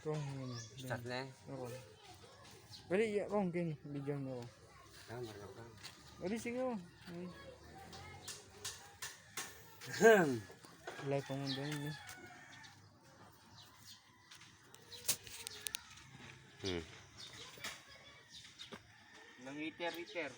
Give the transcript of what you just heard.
Kung Start na eh. ako. Bali, kung gini, bigyan mo ako. Marunong ka. Bali, sige ako. Wala pa mo doon eh. Hmm. Nang iter-iter.